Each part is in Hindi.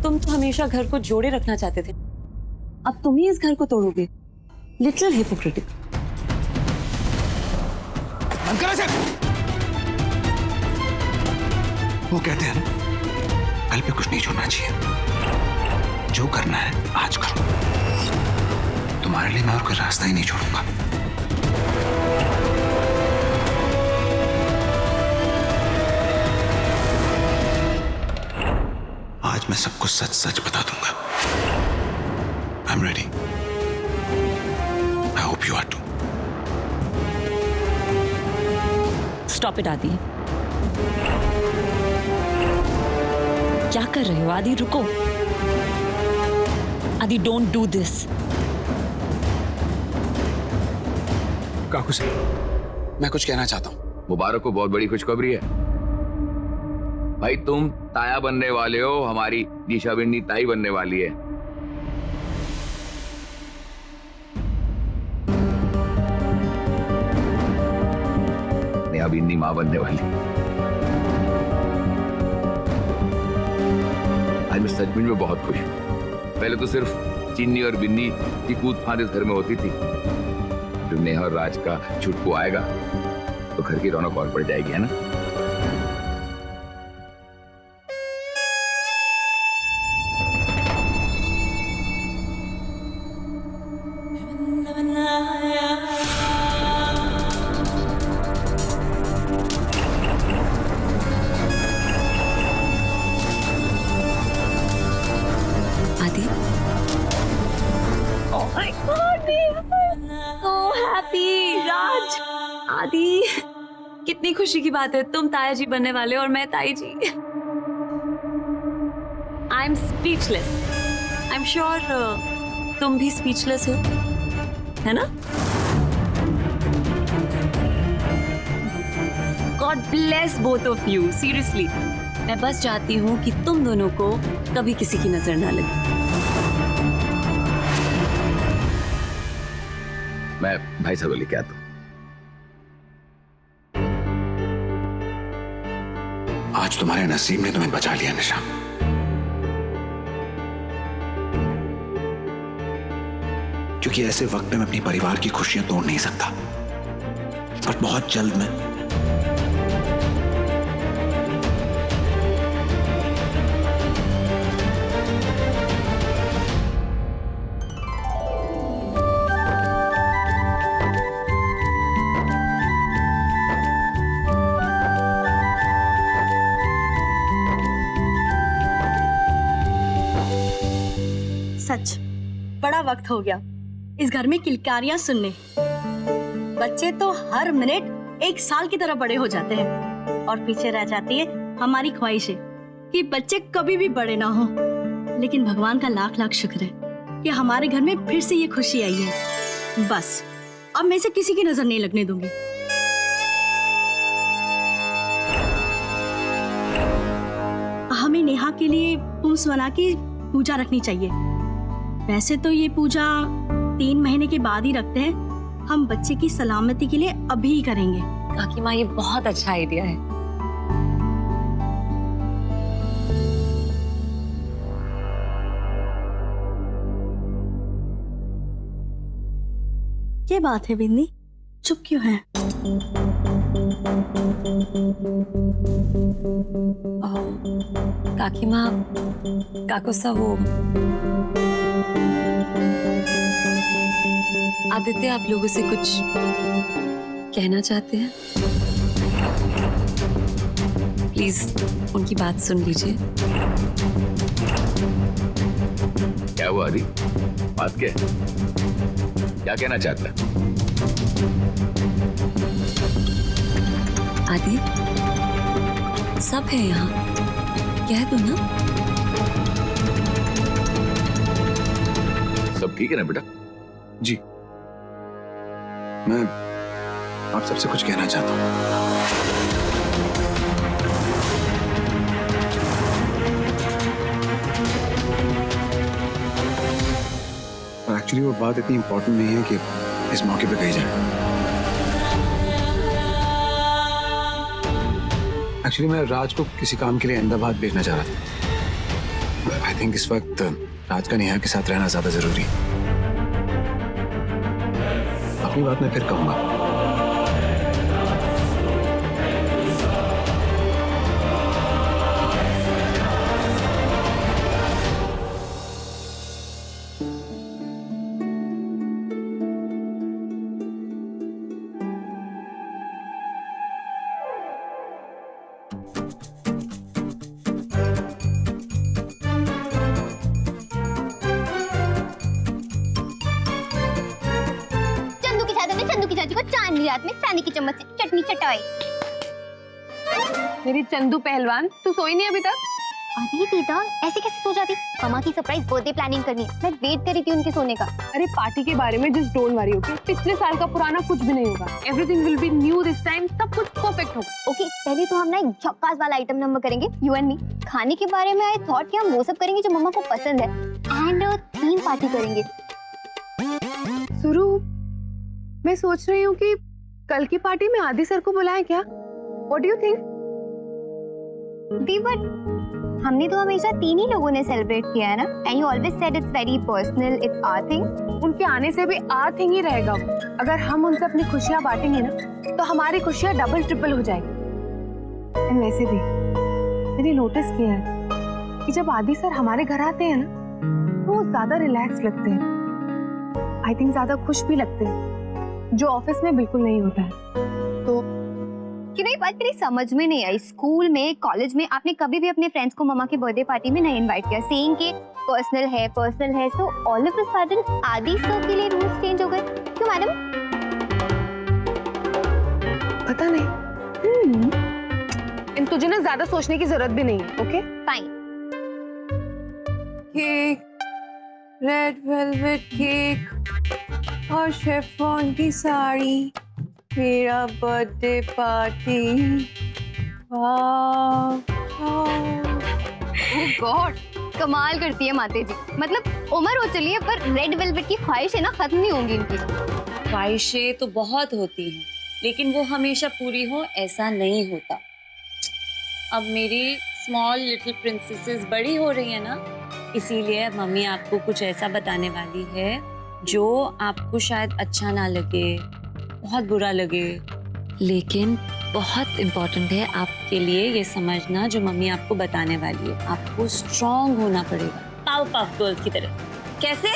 तुम तो हमेशा घर को जोड़े रखना चाहते थे, अब तुम ही इस घर को तोड़ोगे। Little Hippocratic. वो कहते हैं ना, कल पे कुछ नहीं छोड़ना चाहिए। जो करना है आज करो। तुम्हारे लिए मैं और कोई रास्ता ही नहीं छोड़ूंगा। आज मैं सबको सच सच बता दूंगा। I am ready. I hope you are too. Stop it Aadi. क्या कर रहे हो आदि? रुको आदि, डोंट डू दिस। काकू से मैं कुछ कहना चाहता हूँ। मुबारक को बहुत बड़ी खुशखबरी है भाई, तुम ताया बनने वाले हो। हमारी जीशा बिन्नी ताई बनने वाली है। नेहा बिन्नी मां बनने वाली। आज मैं सचमुच में बहुत खुश हूँ। पहले तो सिर्फ चिन्नी और बिन्नी की कूद फांद इस घर में होती थी। जब नेहा और राज का छुटकू आएगा तो घर की रौनक और बढ़ जाएगी, है ना? Adi, oh my God, so happy. Raj, Adi, कितनी खुशी की बात है। तुम ताया जी बनने वाले हो और मैं ताई जी। I am speechless. I am sure तुम भी स्पीचलेस हो, है ना? God bless both of you. Seriously, मैं बस चाहती हूँ कि तुम दोनों को कभी किसी की नजर ना लगे। मैं भाई साहब को लेके आता हूं। आज तुम्हारे नसीब ने तुम्हें बचा लिया निशा। क्योंकि ऐसे वक्त में मैं अपनी परिवार की खुशियां तोड़ नहीं सकता, पर बहुत जल्द मैं सच बड़ा वक्त हो गया इस घर में किलकारियां सुनने। बच्चे तो हर मिनट एक साल की तरह बड़े हो जाते हैं और पीछे रह जाती है हमारी ख्वाहिशें कि बच्चे कभी भी बड़े ना हो। लेकिन भगवान का लाख लाख शुक्र है कि हमारे घर में फिर से ये खुशी आई है। बस अब मैं इसे किसी की नजर नहीं लगने दूंगी। हमें नेहा के लिए पुंसवना की पूजा रखनी चाहिए। वैसे तो ये पूजा 3 महीने के बाद ही रखते हैं, हम बच्चे की सलामती के लिए अभी ही करेंगे। काकी माँ, ये बहुत अच्छा आइडिया है। ये बात है बिन्नी, चुप क्यों है? काकी माँ, काको सा वो आदित्य आप लोगों से कुछ कहना चाहते हैं? प्लीज उनकी बात सुन लीजिए। क्या हुआ आदि? बात क्या है? क्या कहना चाहता है? आदि, सब है यहाँ, कह दो ना। सब ठीक है ना बेटा? जी, मैं आप सबसे कुछ कहना चाहता हूँ। और एक्चुअली वो बात इतनी इंपॉर्टेंट नहीं है कि इस मौके पे कही जाए। एक्चुअली मैं राज को किसी काम के लिए अहमदाबाद भेजना चाह रहा था। आई थिंक इस वक्त राज का नेहा के साथ रहना ज्यादा जरूरी है। अपनी बात मैं फिर कहूंगा। रात में चांदी की चम्मच से चटनी चटाई। मेरी चंदू पहलवान, तू सोई नहीं अभी तक? अरे दीदा, ऐसे कैसे सो जाती? मामा की सरप्राइज बर्थडे प्लानिंग करनी है, मैं वेट कर रही थी उनके सोने का। अरे पार्टी के बारे में जस्ट डोंट वरी, ओके? पिछले साल का पुराना कुछ भी नहीं होगा। Everything will be new this time, सब कुछ परफेक्ट होगा। ओके, पहले तो हम ना एक झक्कास वाला आइटम नंबर करेंगे, यू एंड मी। खाने के बारे में आई थॉट कि हम वो सब करेंगे जो मम्मा को पसंद है, एंड थीम पार्टी करेंगे। सुरू, मैं सोच रही हूँ कि कल की पार्टी में आदि सर को बुलाएं क्या? What do you think? The, but हमने तो हमेशा 3 ही लोगों ने सेलिब्रेट किया है ना, and you always said it's very personal, it's our thing. उनके आने से भी आवर थिंग ही रहेगा वो। अगर हम उनसे अपनी खुशियाँ बांटेंगे ना, तो हमारी खुशियाँ डबल ट्रिपल हो जाएगी। एंड वैसे भी मैंने नोटिस किया है कि जब आदि सर हमारे घर आते हैं ना, तो वो ज्यादा रिलैक्स लगते हैं। आई थिंक ज्यादा खुश भी लगते हैं, जो ऑफिस में बिल्कुल नहीं होता है। तो क्यों नहीं, बात मेरी समझ में नहीं आई। स्कूल में, कॉलेज में आपने कभी भी अपने फ्रेंड्स को मम्मा के बर्थडे पार्टी में नहीं इनवाइट किया, सेइंग कि पर्सनल है। So all of a sudden आदि सर के लिए रूल्स चेंज हो गए, क्यों मैडम? पता नहीं। तुझे ना ज्यादा सोचने की जरूरत भी नहीं है, okay? Fine. Cake, red velvet cake और शेफॉन की साड़ी, मेरा बर्थडे पार्टी। ओह गॉड, कमाल करती है माते जी। मतलब उम्र हो चली है, पर रेड वेलवेट की ख्वाहिश है ना, खत्म नहीं होंगी इनकी। ख्वाहिशें तो बहुत होती हैं, लेकिन वो हमेशा पूरी हो ऐसा नहीं होता। अब मेरी स्मॉल लिटिल प्रिंसेसेस बड़ी हो रही है ना, इसीलिए मम्मी आपको कुछ ऐसा बताने वाली है जो आपको शायद अच्छा ना लगे, बहुत बुरा लगे, लेकिन बहुत इम्पोर्टेंट है आपके लिए ये समझना जो मम्मी आपको बताने वाली है। आपको स्ट्रॉन्ग होना पड़ेगा, पावरपफ गर्ल्स की तरह। कैसे?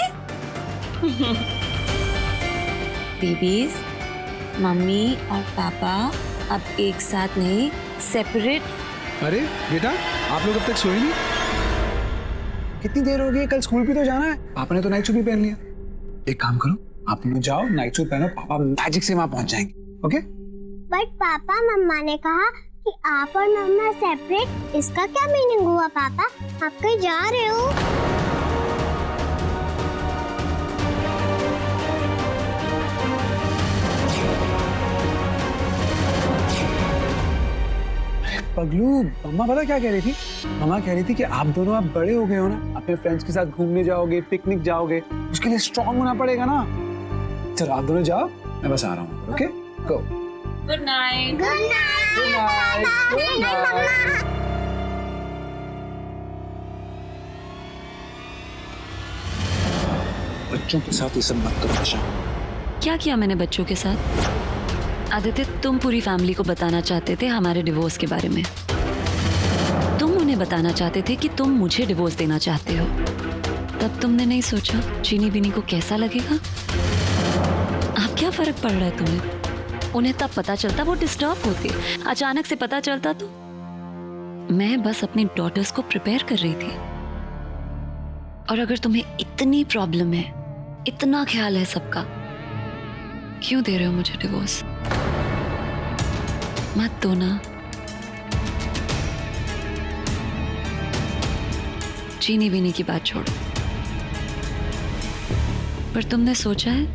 बेबीज, मम्मी और पापा अब एक साथ नहीं, सेपरेट। अरे बेटा, आप लोग अब तक सोए नहीं? कितनी देर हो गई? कल स्कूल भी तो जाना है। पापा ने तो नाइट सूट भी पहन लिया। एक काम करो, आप लोग जाओ, नाइट सूट पहनो, पापा मैजिक से वहां पहुंच जाएंगे, ओके? बट पापा, मम्मा ने कहा कि आप और मम्मा सेपरेट, इसका क्या मीनिंग हुआ पापा? आप कहीं जा रहे हो? पगलू, मम्मा पता क्या कह रही थी? मम्मा कह रही थी कि आप दोनों अब बड़े हो गए हो ना, अपने फ्रेंड्स के साथ घूमने जाओगे, पिकनिक जाओगे, उसके लिए स्ट्रांग होना पड़ेगा ना। चलो आप दोनों जाओ, मैं बस आ रहा हूँ, okay? Go. Good night. Good night. Good night. बच्चों के साथ ये सब मत करो आशा। क्या किया मैंने बच्चों के साथ? आदित्य, तुम पूरी फैमिली को बताना चाहते थे हमारे डिवोर्स के बारे में। तुम उन्हें बताना चाहते थे कि तुम मुझे डिवोर्स देना चाहते हो। तब तुमने नहीं सोचा चीनी बीनी को कैसा लगेगा? अब क्या फर्क पड़ रहा है तुम्हें? उन्हें तब पता चलता वो डिस्टर्ब होते, अचानक से पता चलता तो। मैं बस अपनी डॉटर्स को प्रिपेयर कर रही थी। और अगर तुम्हें इतनी प्रॉब्लम है, इतना ख्याल है सबका, क्यों दे रहे हो मुझे डिवोर्स? मत दो ना। चीनी बीनी की बात छोड़ो, पर तुमने सोचा है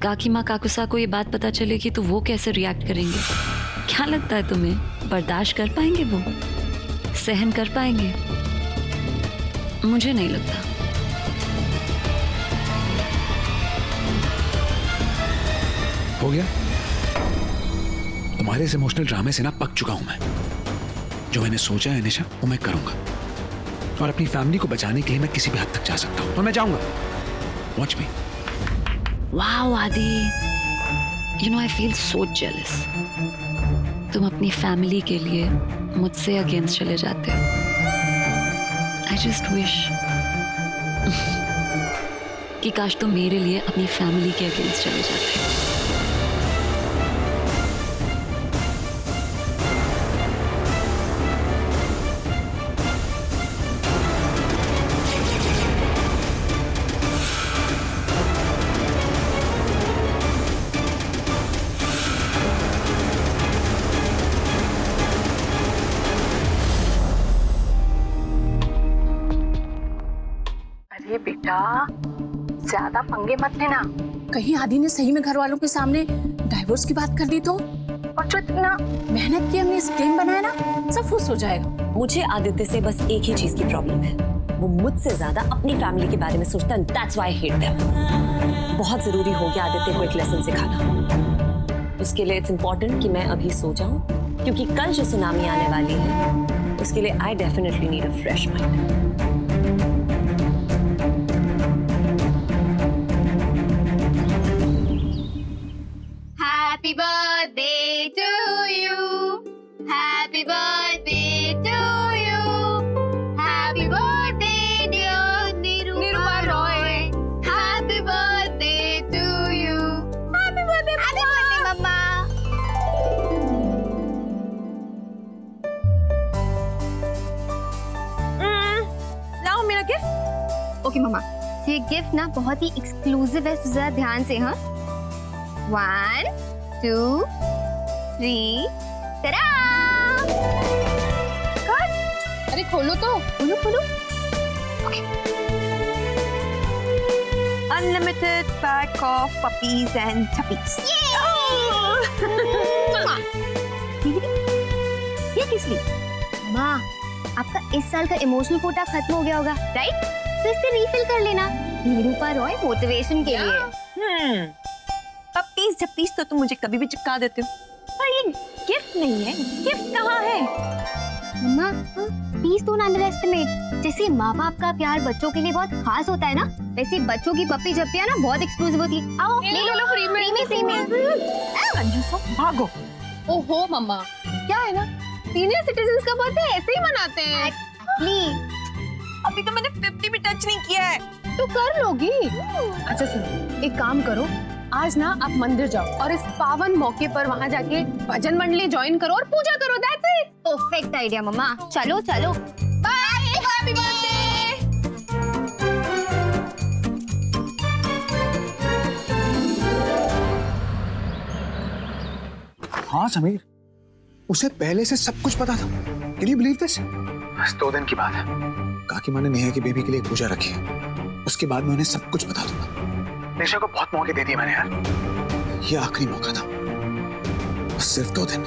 काकी माँ काकुसा को ये बात पता चलेगी तो वो कैसे रिएक्ट करेंगे? क्या लगता है तुम्हें बर्दाश्त कर पाएंगे? वो सहन कर पाएंगे? मुझे नहीं लगता। हो गया? तुम्हारे इस इमोशनल ड्रामे से ना पक चुका हूं मैं। जो मैंने सोचा है निशा, वो मैं करूंगा। और अपनी फैमिली को बचाने के लिए मैं किसी भी हद तक जा सकता हूँ और मैं जाऊंगा। वॉच मी। वाओ आदि, you know I feel so jealous. तुम अपनी फैमिली के लिए मुझसे अगेंस्ट चले जाते हो। आई जस्ट विश कि काश तुम मेरे लिए अपनी फैमिली के अगेंस्ट चले जाते। अरे बेटा, ज्यादा पंगे मत लेना। कहीं आदि ने सही में घर वालों के सामने डाइवोर्स की बात कर दी तो, और जो इतना मेहनत की हमने स्कीम बनाया ना, सब फुस हो जाएगा। मुझे आदित्य से बस एक ही चीज की प्रॉब्लम है, वो मुझसे ज्यादा अपनी फैमिली के बारे में सोचता है। That's why I hate them. बहुत जरूरी हो गया आदित्य को एक लेसन सिखाना। उसके लिए इट्स इम्पोर्टेंट कि मैं अभी सो जाऊं, क्योंकि कल जो सुनामी आने वाली है उसके लिए I definitely need a fresh mind. Happy birthday to you. Happy birthday to you. Happy birthday dear Nirupa Roy. Happy birthday to you. Happy birthday mama. लाओ मेरा गिफ्ट। ओके मम्मा, ये गिफ्ट ना बहुत ही एक्सक्लूसिव है, जरा ध्यान से। हाँ, 1 2 3 तरा। अरे खोलो तो, खोलो खोलो। Unlimited pack of puppies and chuppies. ये किस लिए? माँ, आपका इस साल का इमोशनल कोटा खत्म हो गया होगा, राइट? तो इससे रिफिल कर लेना। निरूपा रॉय मोटिवेशन के लिए। पपीज झप्पीज तो तुम मुझे कभी भी चिपका देते हो, पर ये गिफ्ट नहीं है। गिफ्ट कहाँ है? मम्मा, प्लीज डोंट अंडर एस्टिमेट। जैसे माँ बाप का प्यार बच्चों के लिए बहुत खास होता है ना, वैसे बच्चों की पप्पी झप्पियाँ ना बहुत एक्सक्लूसिव होती है। आओ ले लो, फ्री में। भागो। ओहो मम्मा, क्या है ना, सीनियर सिटीजन्स का बर्थडे ऐसे ही मनाते हैं। प्लीज, अभी तो मैंने 50 भी टच नहीं किया है। तो कर लोगी। अच्छा सुनो, एक काम करो, आज ना आप मंदिर जाओ और इस पावन मौके पर वहाँ जाके भजन मंडली ज्वाइन करो और पूजा करो। That's it. Perfect idea mama. चलो चलो। Bye, happy birthday. हाँ समीर, उसे पहले से सब कुछ पता था। Can you believe this? बस 2 दिन की बात है। काकी माँ ने नेहा की बेबी के लिए एक पूजा रखी है। उसके बाद मैं उन्हें सब कुछ बता दूंगा। निशा को बहुत मौके दे दिए मैंने यार। ये आखिरी मौका था, बस सिर्फ 2 दिन।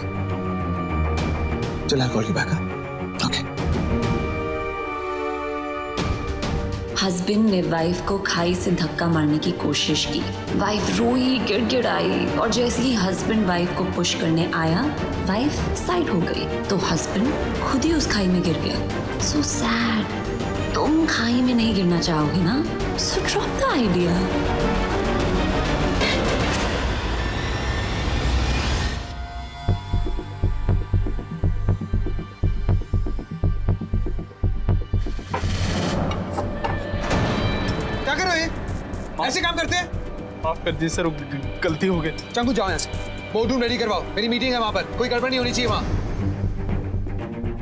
चल I'll call you back. Okay. Husband ने वाइफ को खाई से धक्का मारने की कोशिश की। वाइफ रोई, गिड़गिड़ाई, और जैसे ही हस्बैंड वाइफ को पुश करने आया, वाइफ साइड हो गई तो हस्बैंड खुद ही उस खाई में गिर गया। So sad. तुम खाई में नहीं गिरना चाहोगे ना, सो ड्रॉप द आइडिया। क्या कर रहे हैं? ऐसे काम करते हैं? माफ कर दीजिए सर, गलती हो गई। चंगू जाओ यहाँ से, बोर्ड रेडी करवाओ, मेरी मीटिंग है वहां पर, कोई गड़बड़ नहीं होनी चाहिए वहां।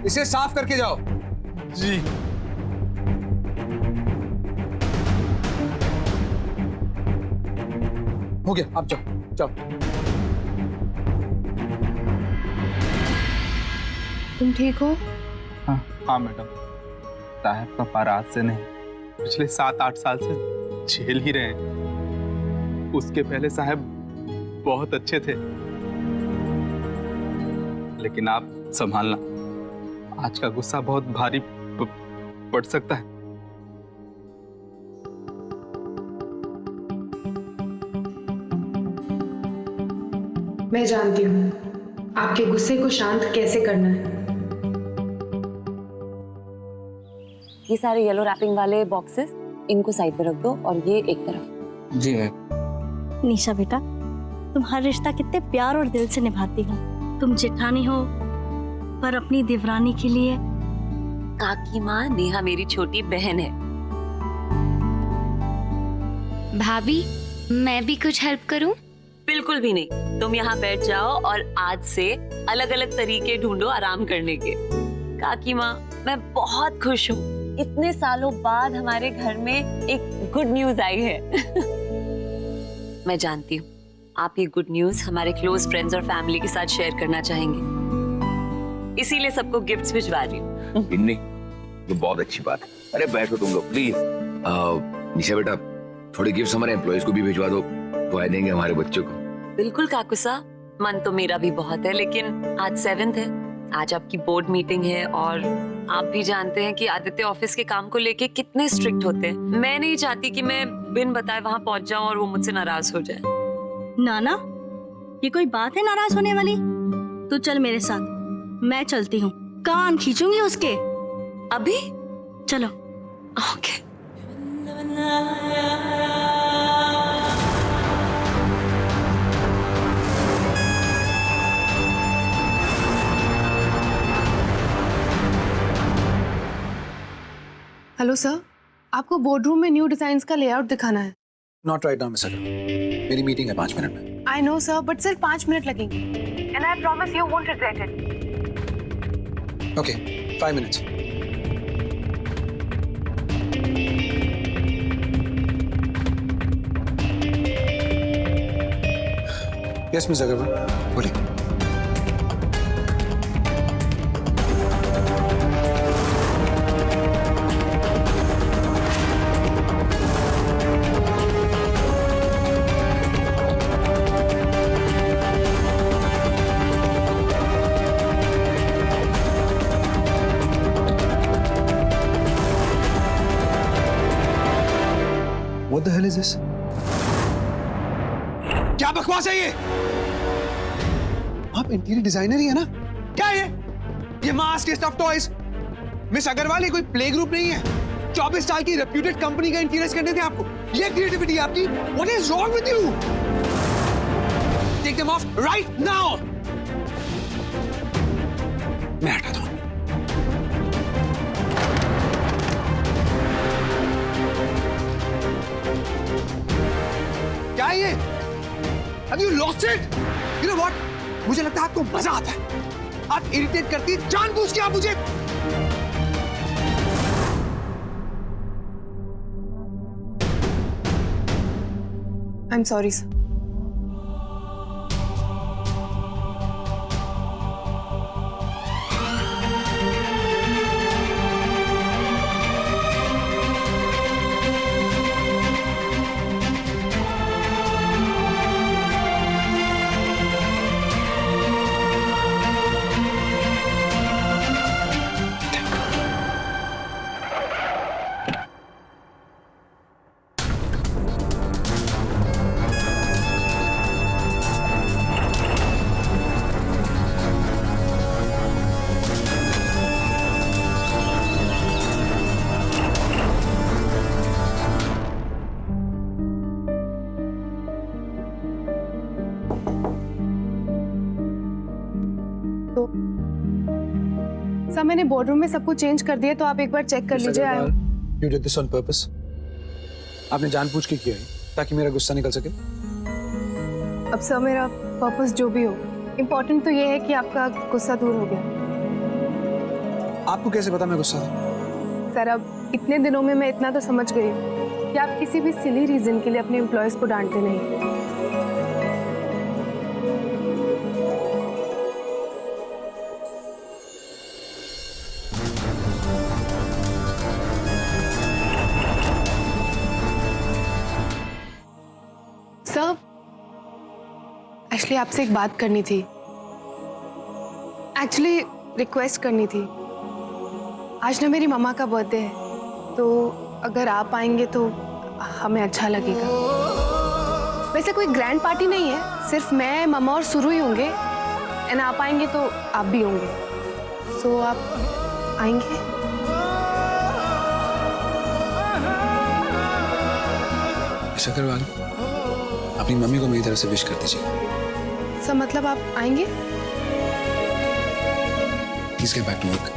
इसे साफ करके जाओ। जी। हो गया, आप जाओ जाओ। तुम ठीक हो? हाँ मैडम, साहब का पार आज से नहीं, पिछले 7-8 साल से झेल ही रहे हैं। उसके पहले साहब बहुत अच्छे थे, लेकिन आप संभालना, आज का गुस्सा बहुत भारी पड़ सकता है। मैं जानती हूँ आपके गुस्से को शांत कैसे करना है। ये सारे येलो रैपिंग वाले बॉक्सेस इनको साइड पे रख दो और ये एक तरफ। जी मैम। निशा बेटा, तुम हर रिश्ता कितने प्यार और दिल से निभाती हो। तुम जेठानी हो पर अपनी देवरानी के लिए। काकी माँ, नेहा मेरी छोटी बहन है। भाभी, मैं भी कुछ हेल्प करूं? बिल्कुल भी नहीं, तुम यहाँ बैठ जाओ और आज से अलग अलग तरीके ढूंढो आराम करने के। काकी माँ, मैं बहुत खुश हूँ। इतने सालों बाद हमारे घर में एक गुड न्यूज आई है। मैं जानती हूँ आप ये गुड न्यूज हमारे क्लोज फ्रेंड्स और फैमिली के साथ शेयर करना चाहेंगे, इसीलिए सबको गिफ्ट्स भिजवा रही हूँ। बिन्नी, ये बहुत अच्छी बात है। अरे बैठो तुम लोग प्लीज। निशा बेटा, थोड़े गिफ्ट्स हमारे एम्प्लॉयज को भी भिजवा दो, तो आए देंगे हमारे बच्चों को। बिल्कुल काकुसा, मन तो मेरा भी बहुत है, लेकिन आज 7th है, आज आपकी बोर्ड मीटिंग है और आप भी जानते हैं कि आदित्य ऑफिस के काम को लेके कितने स्ट्रिक्ट होते हैं। मैं नहीं चाहती कि मैं बिन बताए वहां पहुंच जाऊं और वो मुझसे नाराज हो जाए। नाना, ये कोई बात है नाराज होने वाली? तू चल मेरे साथ, मैं चलती हूँ, कान खींचूंगी उसके। अभी चलो। ओके। हेलो सर, आपको बोर्ड रूम में न्यू डिजाइन्स का लेआउट दिखाना है। Not right now miss Agarwal, मेरी मीटिंग है 5 मिनट में। आई नो सर, बट सिर्फ 5 मिनट लगेंगे। And I promise you won't regret it. Okay, 5 minutes. Yes miss Agarwal, बोलिए। What the hell is this? क्या बकवास है ये? आप इंटीरियर डिजाइनर ही है ना? क्या है ये मास्क के स्टफ टॉयज? मिस अग्रवाल, ये कोई प्ले ग्रुप नहीं है। 24 साल की रेप्यूटेड कंपनी का इंटीरियर्स करने थे आपको। ये क्रिएटिविटी है आपकी? What is wrong with you? Take them off right now. मैं हटाता हूँ। क्या है ये? Have you lost it? You know what? मुझे लगता है आपको मजा आता है। आप इरिटेट करती है जानबूझ के आप मुझे। I'm sorry sir. सर, मैंने बोर्ड रूम में सब कुछ चेंज कर दिया, तो आप एक बार चेक कर लीजिए। You did this on purpose? आपने जानबूझ के किया है ताकि मेरा गुस्सा निकल सके? अब सर, मेरा पर्पस जो भी हो, इम्पोर्टेंट तो ये है कि आपका गुस्सा दूर हो गया। आपको कैसे पता मैं गुस्सा था? सर, अब इतने दिनों में मैं इतना तो समझ गई हूँ कि आप किसी भी सिली रीजन के लिए अपने एम्प्लॉयज को डांटते नहीं। सर, एक्चुअली आपसे एक बात करनी थी, एक्चुअली रिक्वेस्ट करनी थी। आज ना मेरी मम्मा का बर्थडे है, तो अगर आप आएंगे तो हमें अच्छा लगेगा। वैसे कोई ग्रैंड पार्टी नहीं है, सिर्फ मैं, मम्मा और सुरु ही होंगे। एंड आप आएंगे तो आप भी होंगे। सो आप आएंगे? अग्रवाल, अपनी मम्मी को मेरी तरफ से विश कर दीजिए। सर मतलब आप आएंगे? Please get back to work.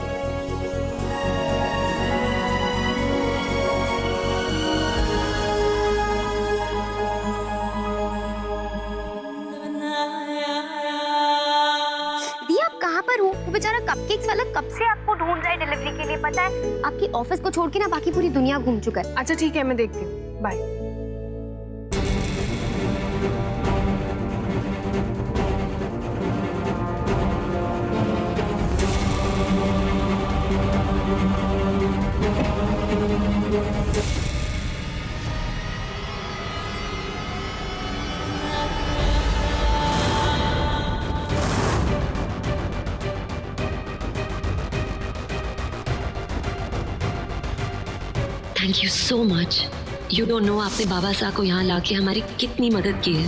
दी आप कहाँ पर हो? वो बेचारा कपकेक्स वाला कब से आपको ढूंढ रहा है डिलीवरी के लिए। पता है आपकी ऑफिस को छोड़ के ना बाकी पूरी दुनिया घूम चुका है। अच्छा ठीक है, मैं देखती हूँ। Bye. Thank you so much. You don't know आपने बाबा साहब को यहाँ लाके हमारी कितनी मदद की है।